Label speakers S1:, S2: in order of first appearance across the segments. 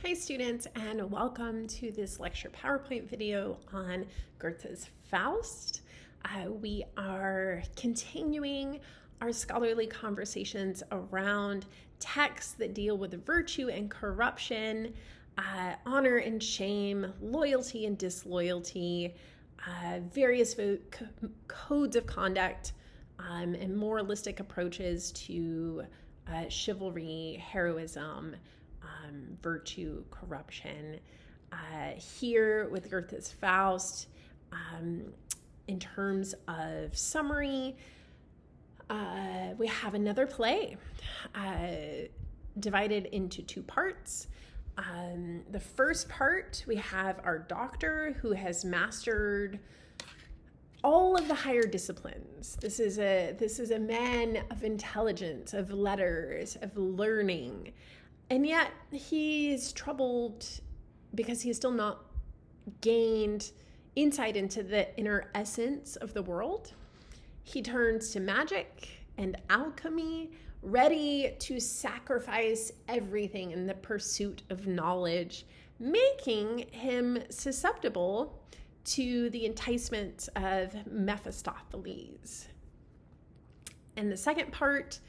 S1: Hi students, and welcome to this lecture PowerPoint video on Goethe's Faust. We are continuing our scholarly conversations around texts that deal with virtue and corruption, honor and shame, loyalty and disloyalty, various codes of conduct, and moralistic approaches to chivalry, heroism, virtue, corruption. Here with Goethe's Faust, in terms of summary, we have another play divided into two parts. The first part, we have our doctor who has mastered all of the higher disciplines. This is a man of intelligence, of letters, of learning. And yet he's troubled because he's still not gained insight into the inner essence of the world. He turns to magic and alchemy, ready to sacrifice everything in the pursuit of knowledge, making him susceptible to the enticements of Mephistopheles. And the second part,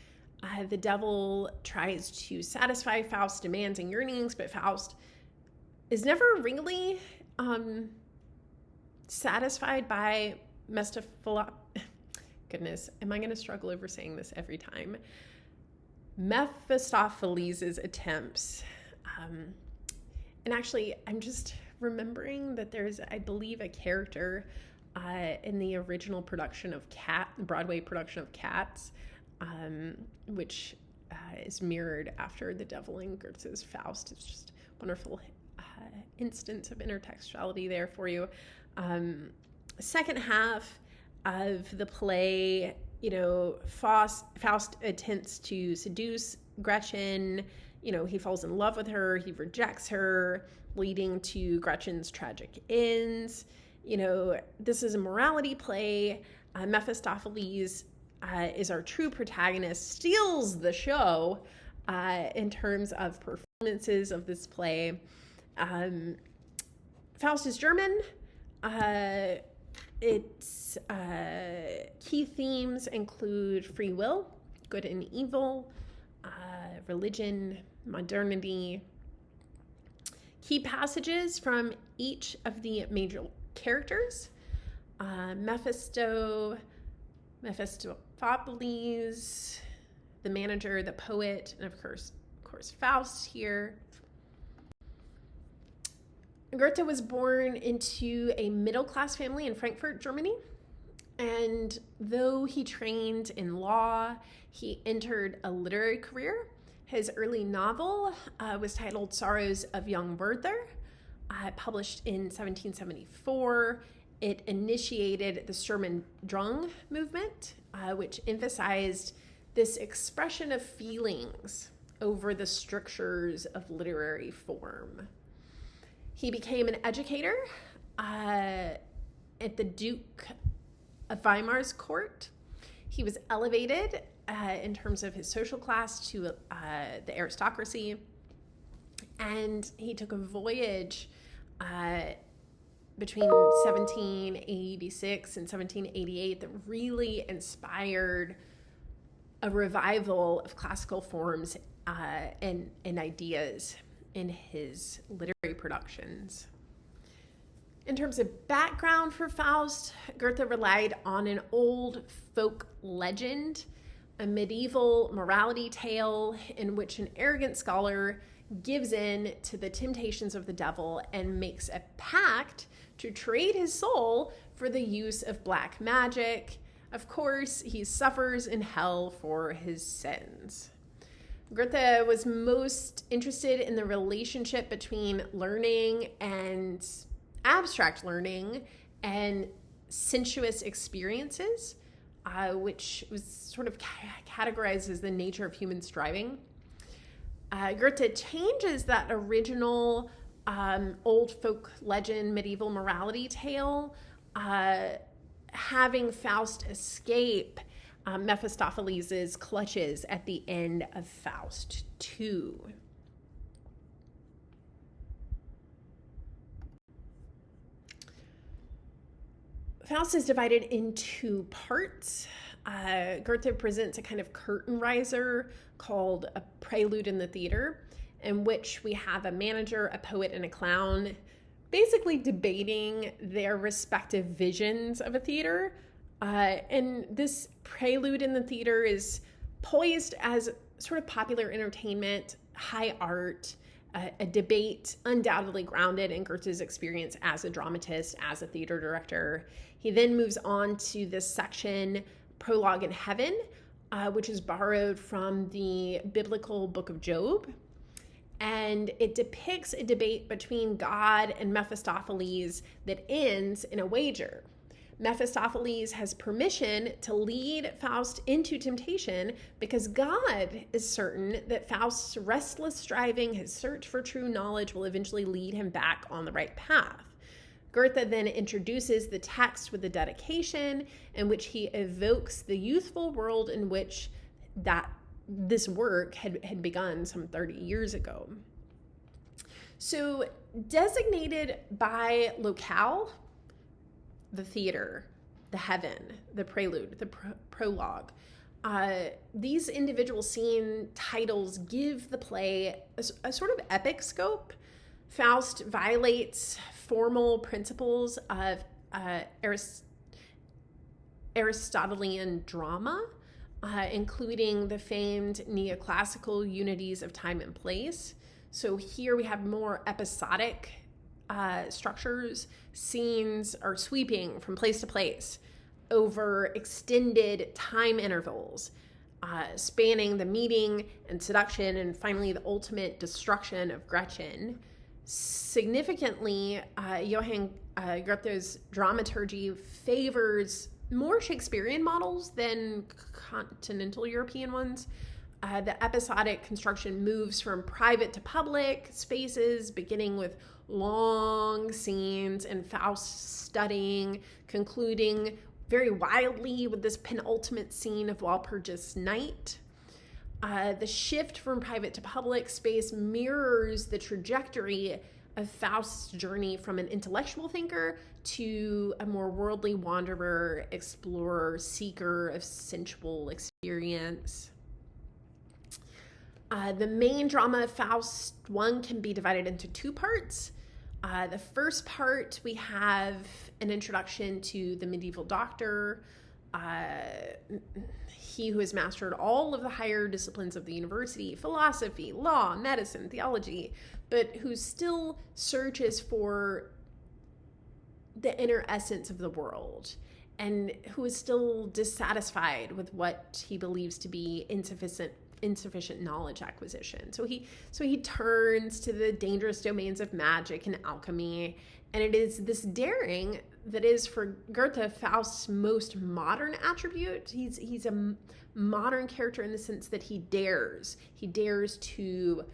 S1: the devil tries to satisfy Faust's demands and yearnings, but Faust is never really satisfied by Goodness, am I going to struggle over saying this every time? Mephistopheles' attempts. And actually, I'm just remembering that there's, I believe, a character in the original production of Broadway production of Cats, which is mirrored after the devil in Goethe's Faust. It's just a wonderful instance of intertextuality there for you. Second half of the play, Faust attempts to seduce Gretchen. He falls in love with her, he rejects her, leading to Gretchen's tragic ends. This is a morality play. Mephistopheles is our true protagonist, steals the show in terms of performances of this play. Faust is German. Its key themes include free will, good and evil, religion, modernity. Key passages from each of the major characters: Mephistopheles, the manager, the poet, and of course Faust here. Goethe was born into a middle-class family in Frankfurt, Germany. And though he trained in law, he entered a literary career. His early novel was titled Sorrows of Young Werther, published in 1774. It initiated the Sturm-und-Drang movement, which emphasized this expression of feelings over the strictures of literary form. He became an educator at the Duke of Weimar's court. He was elevated in terms of his social class to the aristocracy, and he took a voyage between 1786 and 1788 that really inspired a revival of classical forms and ideas in his literary productions. In terms of background for Faust, Goethe relied on an old folk legend, a medieval morality tale in which an arrogant scholar gives in to the temptations of the devil and makes a pact to trade his soul for the use of black magic. Of course, he suffers in hell for his sins. Goethe was most interested in the relationship between learning and abstract learning and sensuous experiences, which was sort of categorized as the nature of human striving. Goethe changes that original old folk legend, medieval morality tale, having Faust escape Mephistopheles' clutches at the end of Faust II. Faust is divided into parts. Goethe presents a kind of curtain riser called a prelude in the theater, in which we have a manager, a poet, and a clown basically debating their respective visions of a theater. And this prelude in the theater is poised as sort of popular entertainment, high art, a debate undoubtedly grounded in Goethe's experience as a dramatist, as a theater director. He then moves on to this section, Prologue in Heaven, which is borrowed from the biblical book of Job. And it depicts a debate between God and Mephistopheles that ends in a wager. Mephistopheles has permission to lead Faust into temptation because God is certain that Faust's restless striving, his search for true knowledge, will eventually lead him back on the right path. Goethe then introduces the text with a dedication in which he evokes the youthful world in which this work had begun some 30 years ago. So, designated by locale, the theater, the heaven, the prelude, the prologue, these individual scene titles give the play a sort of epic scope. Faust violates formal principles of Aristotelian drama, including the famed neoclassical unities of time and place. So here we have more episodic structures. Scenes are sweeping from place to place over extended time intervals, spanning the meeting and seduction and finally the ultimate destruction of Gretchen. Significantly, Johann Goethe's dramaturgy favors more Shakespearean models than continental European ones. The episodic construction moves from private to public spaces, beginning with long scenes and Faust studying, concluding very wildly with this penultimate scene of Walpurgis Night. The shift from private to public space mirrors the trajectory of Faust's journey from an intellectual thinker to a more worldly wanderer, explorer, seeker of sensual experience. The main drama of Faust I can be divided into two parts. The first part, we have an introduction to the medieval doctor, he who has mastered all of the higher disciplines of the university, philosophy, law, medicine, theology, but who still searches for the inner essence of the world and who is still dissatisfied with what he believes to be insufficient knowledge acquisition. So he turns to the dangerous domains of magic and alchemy, and it is this daring that is for Goethe Faust's most modern attribute. He's a modern character in the sense that he dares to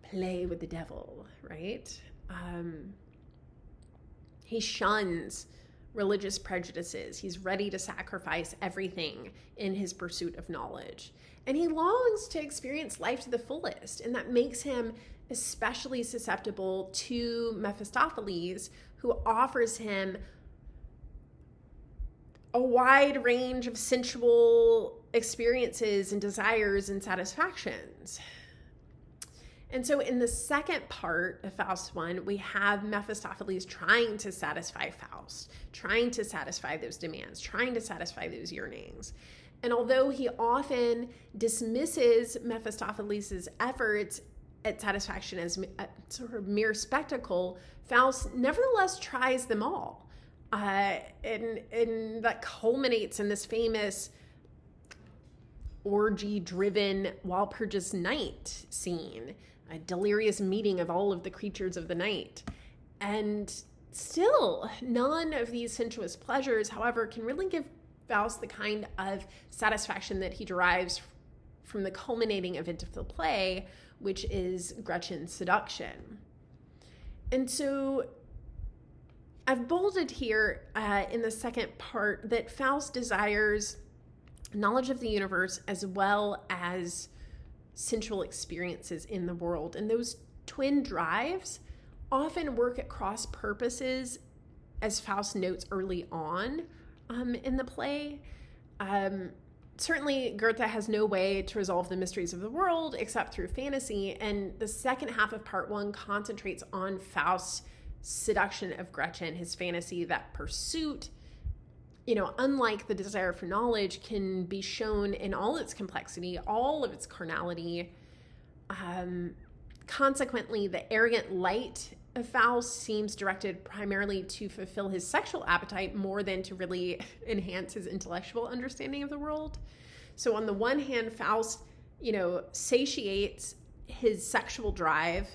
S1: play with the devil, right? He shuns religious prejudices. He's ready to sacrifice everything in his pursuit of knowledge. And he longs to experience life to the fullest, and that makes him especially susceptible to Mephistopheles, who offers him a wide range of sensual experiences and desires and satisfactions. And so in the second part of Faust I, we have Mephistopheles trying to satisfy Faust, trying to satisfy those demands, trying to satisfy those yearnings. And although he often dismisses Mephistopheles' efforts at satisfaction as a sort of mere spectacle, Faust nevertheless tries them all. And that culminates in this famous orgy-driven Walpurgis Night scene, a delirious meeting of all of the creatures of the night. And still, none of these sensuous pleasures, however, can really give Faust the kind of satisfaction that he derives from the culminating event of the play, which is Gretchen's seduction. And so I've bolded here in the second part that Faust desires knowledge of the universe as well as sensual experiences in the world. And those twin drives often work at cross purposes as Faust notes early on in the play. Certainly, Goethe has no way to resolve the mysteries of the world except through fantasy, and the second half of part one concentrates on Faust's seduction of Gretchen, his fantasy that pursuit, unlike the desire for knowledge, can be shown in all its complexity, all of its carnality. Consequently, the arrogant light of Faust seems directed primarily to fulfill his sexual appetite more than to really enhance his intellectual understanding of the world. So on the one hand, Faust, satiates his sexual drive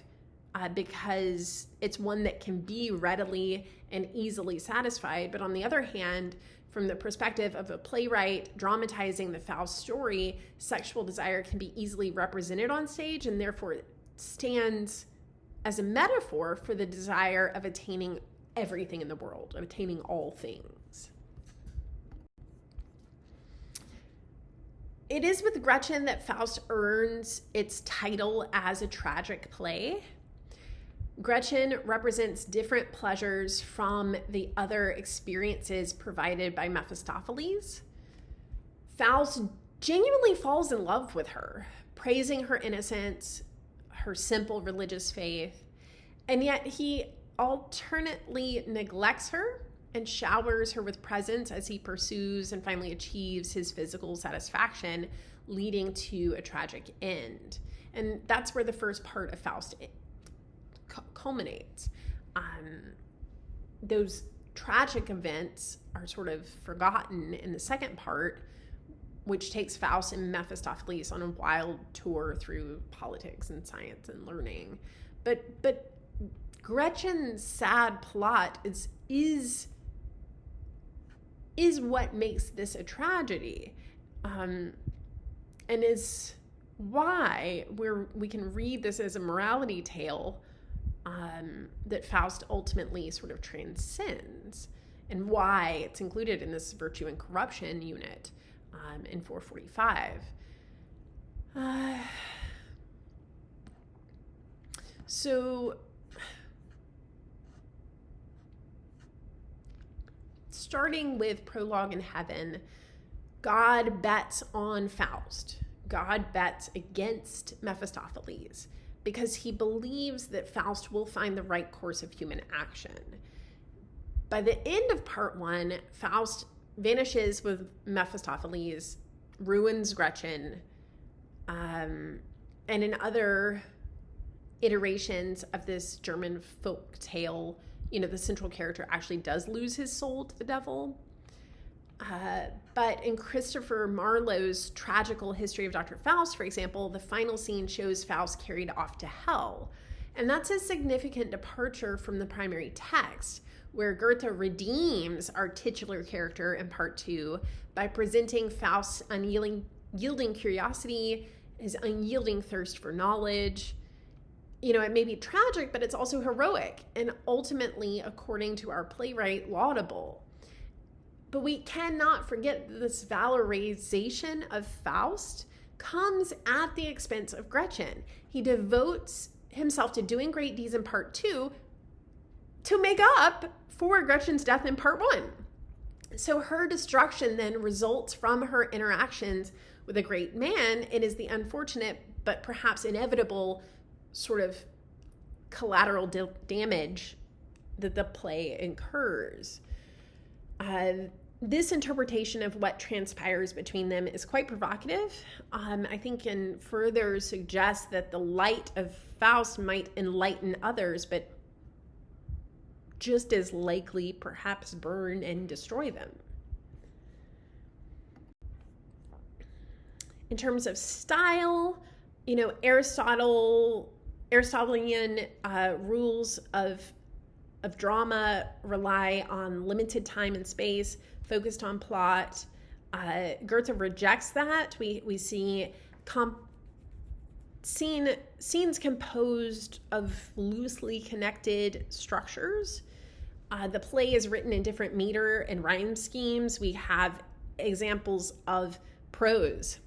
S1: because it's one that can be readily and easily satisfied. But on the other hand, from the perspective of a playwright dramatizing the Faust story, sexual desire can be easily represented on stage, and therefore it stands as a metaphor for the desire of attaining everything in the world, of attaining all things. It is with Gretchen that Faust earns its title as a tragic play. Gretchen represents different pleasures from the other experiences provided by Mephistopheles. Faust genuinely falls in love with her, praising her innocence, her simple religious faith, and yet he alternately neglects her and showers her with presents as he pursues and finally achieves his physical satisfaction, leading to a tragic end. And that's where the first part of Faust culminates. Those tragic events are sort of forgotten in the second part, which takes Faust and Mephistopheles on a wild tour through politics and science and learning. But Gretchen's sad plot is what makes this a tragedy, and is why we can read this as a morality tale that Faust ultimately sort of transcends, and why it's included in this virtue and corruption unit in 445. So starting with Prologue in Heaven, God bets on Faust. God bets against Mephistopheles because he believes that Faust will find the right course of human action. By the end of part one, Faust vanishes with Mephistopheles, ruins Gretchen, and in other iterations of this German folk tale, the central character actually does lose his soul to the devil. But in Christopher Marlowe's tragical history of Dr. Faust, for example, the final scene shows Faust carried off to hell. And that's a significant departure from the primary text, where Goethe redeems our titular character in part two by presenting Faust's unyielding curiosity, his unyielding thirst for knowledge. It may be tragic, but it's also heroic and ultimately, according to our playwright, laudable. But we cannot forget that this valorization of Faust comes at the expense of Gretchen. He devotes himself to doing great deeds in part two to make up for Gretchen's death in part one. So her destruction then results from her interactions with a great man. It is the unfortunate but perhaps inevitable sort of collateral damage that the play incurs. This interpretation of what transpires between them is quite provocative. I think can further suggest that the light of Faust might enlighten others, but just as likely perhaps burn and destroy them. In terms of style, Aristotelian rules of drama rely on limited time and space, focused on plot. Goethe rejects that. We see scenes composed of loosely connected structures. The play is written in different meter and rhyme schemes. We have examples of prose.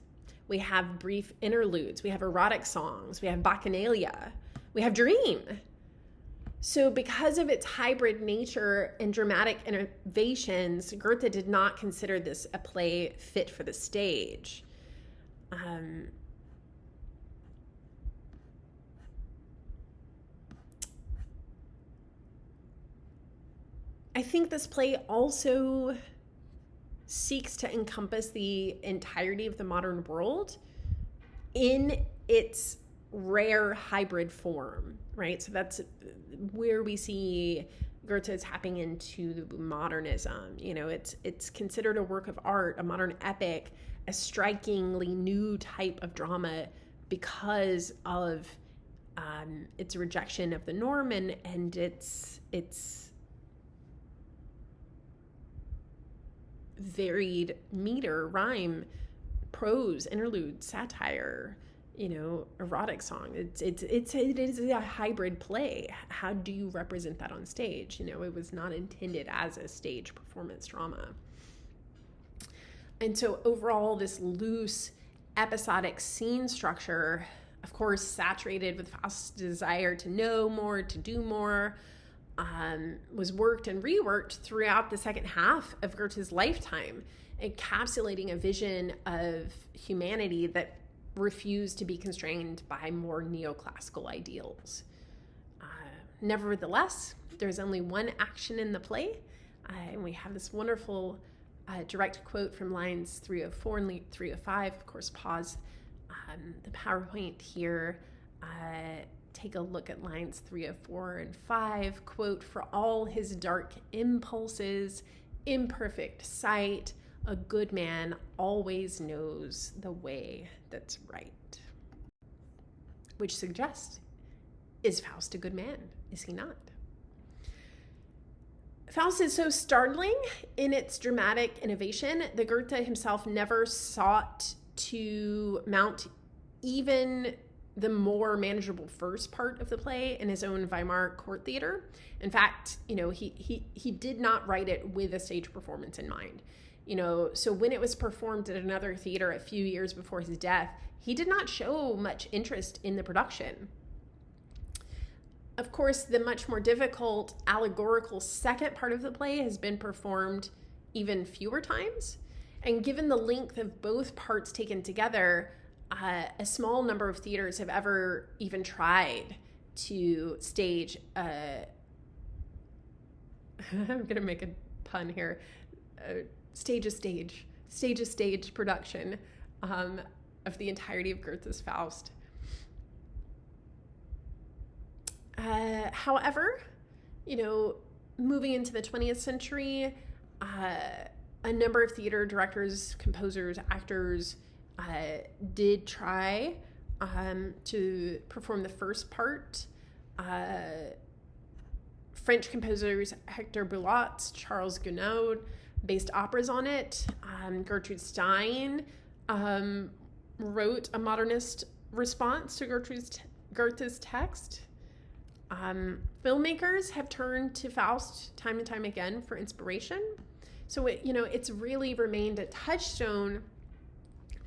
S1: We have brief interludes. We have erotic songs. We have bacchanalia. We have dream. So because of its hybrid nature and dramatic innovations, Goethe did not consider this a play fit for the stage. I think this play also seeks to encompass the entirety of the modern world in its rare hybrid form, right? So that's where we see Goethe tapping into modernism. You know, it's considered a work of art, a modern epic, a strikingly new type of drama because of its rejection of the norm and its varied meter, rhyme, prose, interlude, satire, you know, erotic song. It is a hybrid play. How do you represent that on stage? You know, it was not intended as a stage performance drama. And so overall, this loose episodic scene structure, of course, saturated with Faust's desire to know more, to do more, was worked and reworked throughout the second half of Goethe's lifetime, encapsulating a vision of humanity that refused to be constrained by more neoclassical ideals. Nevertheless, there's only one action in the play, and we have this wonderful direct quote from lines 304 and 305. Of course, pause the PowerPoint here. Take a look at lines 304 and 5. Quote, "For all his dark impulses, imperfect sight, a good man always knows the way that's right." Which suggests, is Faust a good man? Is he not? Faust is so startling in its dramatic innovation that Goethe himself never sought to mount even the more manageable first part of the play in his own Weimar court theater. In fact, you know, he did not write it with a stage performance in mind. You know, so when it was performed at another theater a few years before his death, he did not show much interest in the production. Of course, the much more difficult allegorical second part of the play has been performed even fewer times. And given the length of both parts taken together, a small number of theaters have ever even tried to stage I'm going to make a pun here, stage a stage production of the entirety of Goethe's Faust. However, you know, moving into the 20th century, a number of theater directors, composers, actors did try to perform the first part. French composers Hector Boulot, Charles Gounod based operas on it. Gertrude Stein wrote a modernist response to Goethe's text. Filmmakers have turned to Faust time and time again for inspiration. So it's really remained a touchstone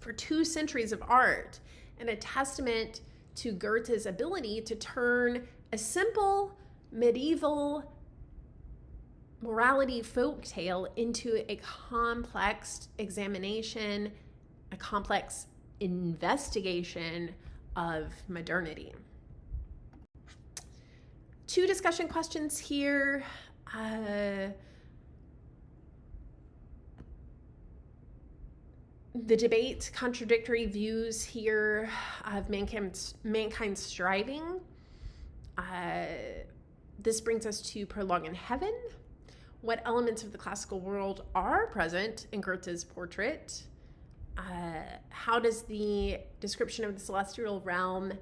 S1: for 2 centuries of art and a testament to Goethe's ability to turn a simple medieval morality folktale into a complex examination, a complex investigation of modernity. 2 discussion questions here. The debate, contradictory views here of mankind's striving. This brings us to Prologue in Heaven. What elements of the classical world are present in Goethe's portrait? How does the description of the celestial realm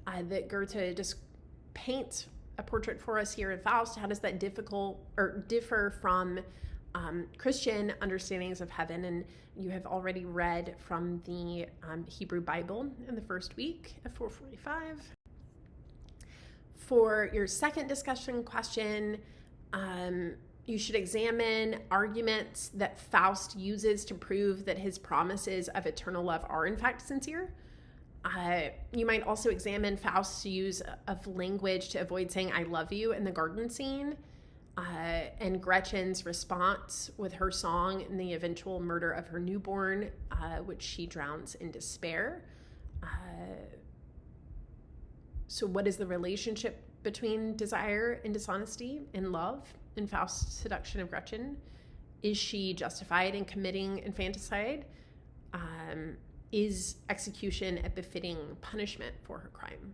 S1: that Goethe paints a portrait for us here in Faust, how does that differ from Christian understandings of heaven? And you have already read from the Hebrew Bible in the first week of 445. For your second discussion question, you should examine arguments that Faust uses to prove that his promises of eternal love are in fact sincere. You might also examine Faust's use of language to avoid saying "I love you" in the garden scene, and Gretchen's response with her song in the eventual murder of her newborn, which she drowns in despair. So what is the relationship between desire and dishonesty in love in Faust's seduction of Gretchen? Is she justified in committing infanticide? Is execution a befitting punishment for her crime?